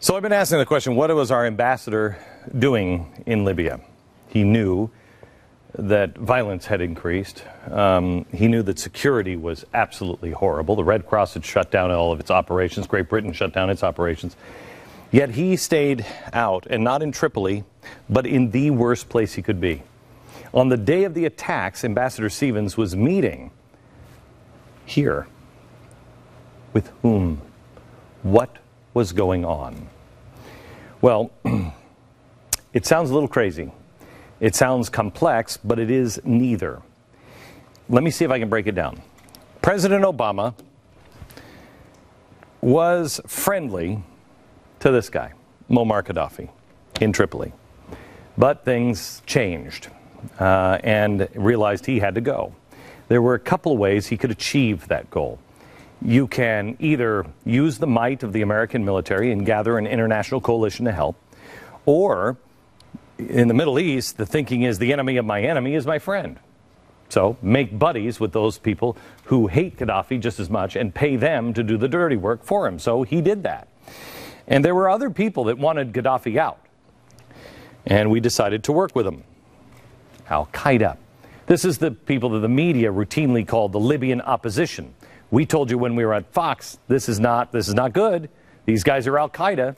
So I've been asking the question, what was our ambassador doing in Libya? He knew that violence had increased. He knew that security was absolutely horrible. The Red Cross had shut down all of its operations. Great Britain shut down its operations. Yet he stayed out, and not in Tripoli, but in the worst place he could be. On the day of the attacks, Ambassador Stevens was meeting here. With whom? What was going on? Well, it sounds a little crazy. It sounds complex, but it is neither. Let me see if I can break it down. President Obama was friendly to this guy, Muammar Gaddafi, in Tripoli. But things changed and realized he had to go. There were a couple of ways he could achieve that goal. You can either use the might of the American military and gather an international coalition to help, or in the Middle East, the thinking is the enemy of my enemy is my friend. So make buddies with those people who hate Gaddafi just as much and pay them to do the dirty work for him. So he did that. And there were other people that wanted Gaddafi out. And we decided to work with them. Al-Qaeda. This is the people that the media routinely called the Libyan opposition. We told you when we were at Fox, this is not good. These guys are Al-Qaeda.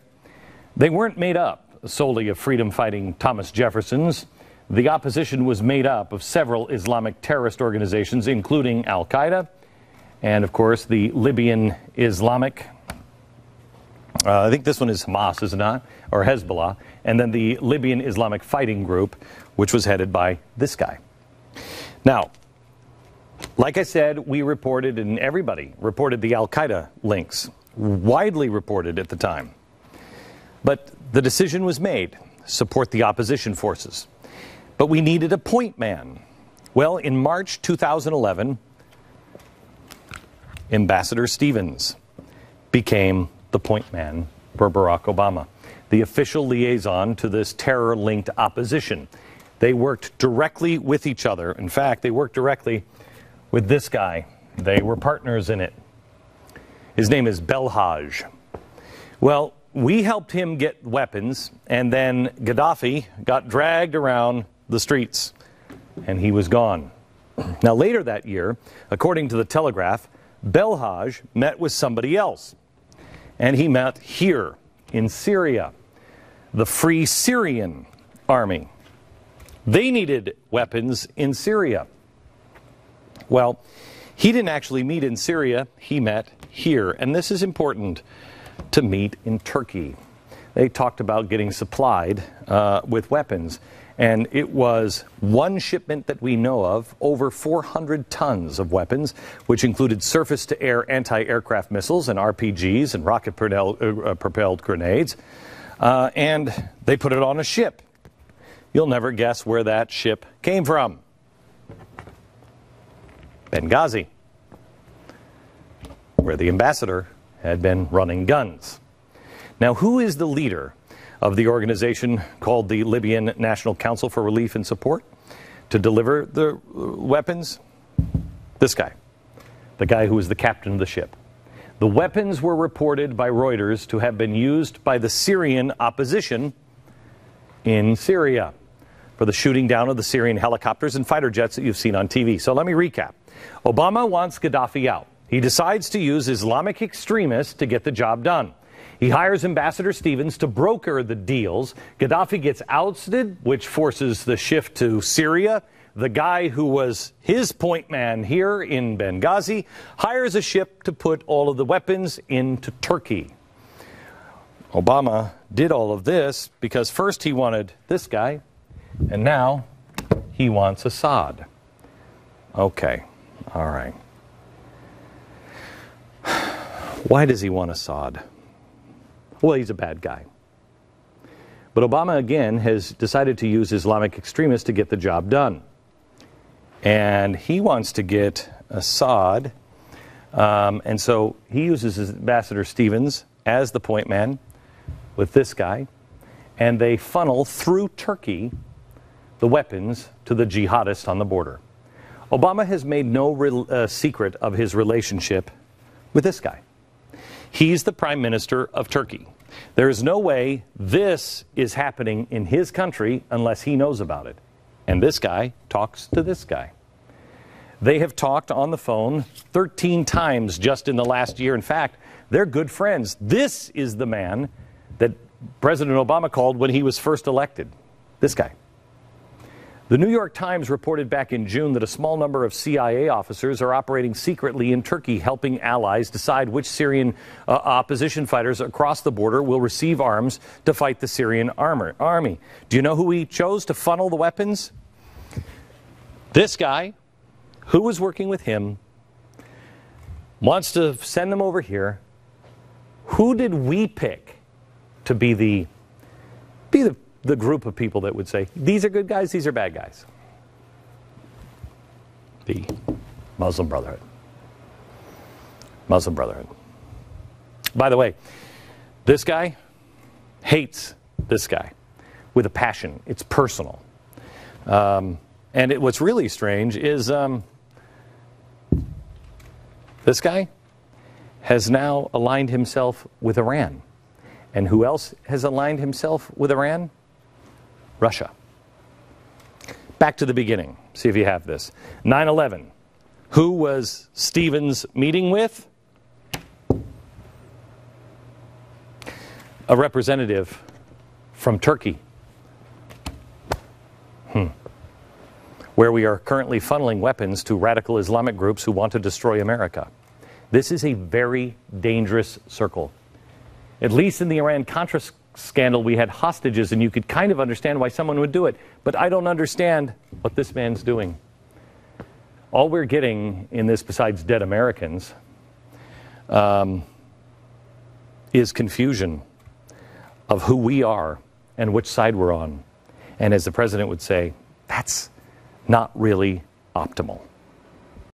They weren't made up solely of freedom-fighting Thomas Jeffersons. The opposition was made up of several Islamic terrorist organizations, including Al-Qaeda, and of course the Libyan Islamic, I think this one is Hamas, is it not? Or Hezbollah, and then the Libyan Islamic Fighting Group, which was headed by this guy. Now, like I said, we reported, and everybody reported the Al-Qaeda links, widely reported at the time. But the decision was made, support the opposition forces. But we needed a point man. Well, in March 2011, Ambassador Stevens became the point man for Barack Obama, the official liaison to this terror-linked opposition. They worked directly with each other. In fact, they worked directly with this guy. They were partners in it. His name is Belhaj. Well, we helped him get weapons, and then Gaddafi got dragged around the streets, and he was gone. Now, later that year, according to the Telegraph, Belhaj met with somebody else, and he met here in Syria, the Free Syrian Army. They needed weapons in Syria. Well, he didn't actually meet in Syria, he met here. And this is important, to meet in Turkey. They talked about getting supplied with weapons. And it was one shipment that we know of, over 400 tons of weapons, which included surface-to-air anti-aircraft missiles and RPGs and rocket-propelled grenades. And they put it on a ship. You'll never guess where that ship came from. Benghazi, where the ambassador had been running guns. Now, who is the leader of the organization called the Libyan National Council for Relief and Support to deliver the weapons? This guy, the guy who was the captain of the ship. The weapons were reported by Reuters to have been used by the Syrian opposition in Syria for the shooting down of the Syrian helicopters and fighter jets that you've seen on TV. So let me recap. Obama wants Gaddafi out. He decides to use Islamic extremists to get the job done. He hires Ambassador Stevens to broker the deals. Gaddafi gets ousted, which forces the shift to Syria. The guy who was his point man here in Benghazi hires a ship to put all of the weapons into Turkey. Obama did all of this because first he wanted this guy, and now he wants Assad. Okay, all right. Why does he want Assad? Well, he's a bad guy. But Obama, again, has decided to use Islamic extremists to get the job done. And he wants to get Assad. And so he uses Ambassador Stevens as the point man with this guy. And they funnel through Turkey the weapons to the jihadists on the border. Obama has made no secret of his relationship with this guy. He's the prime minister of Turkey. There is no way this is happening in his country unless he knows about it. And this guy talks to this guy. They have talked on the phone 13 times just in the last year. In fact, they're good friends. This is the man that President Obama called when he was first elected. This guy. The New York Times reported back in June that a small number of CIA officers are operating secretly in Turkey, helping allies decide which Syrian opposition fighters across the border will receive arms to fight the Syrian army. Do you know who he chose to funnel the weapons? This guy, who was working with him, wants to send them over here. Who did we pick to be the group of people that would say, these are good guys, these are bad guys? The Muslim Brotherhood. Muslim Brotherhood. By the way, this guy hates this guy with a passion. It's personal. And what's really strange is this guy has now aligned himself with Iran. And who else has aligned himself with Iran? Russia. Back to the beginning. See if you have this. 9/11. Who was Stevens meeting with? A representative from Turkey. Where we are currently funneling weapons to radical Islamic groups who want to destroy America. This is a very dangerous circle. At least in the Iran-Contra scandal, we had hostages, and you could kind of understand why someone would do it. But I don't understand what this man's doing. All we're getting in this, besides dead Americans, is confusion of who we are and which side we're on. And as the president would say, that's not really optimal.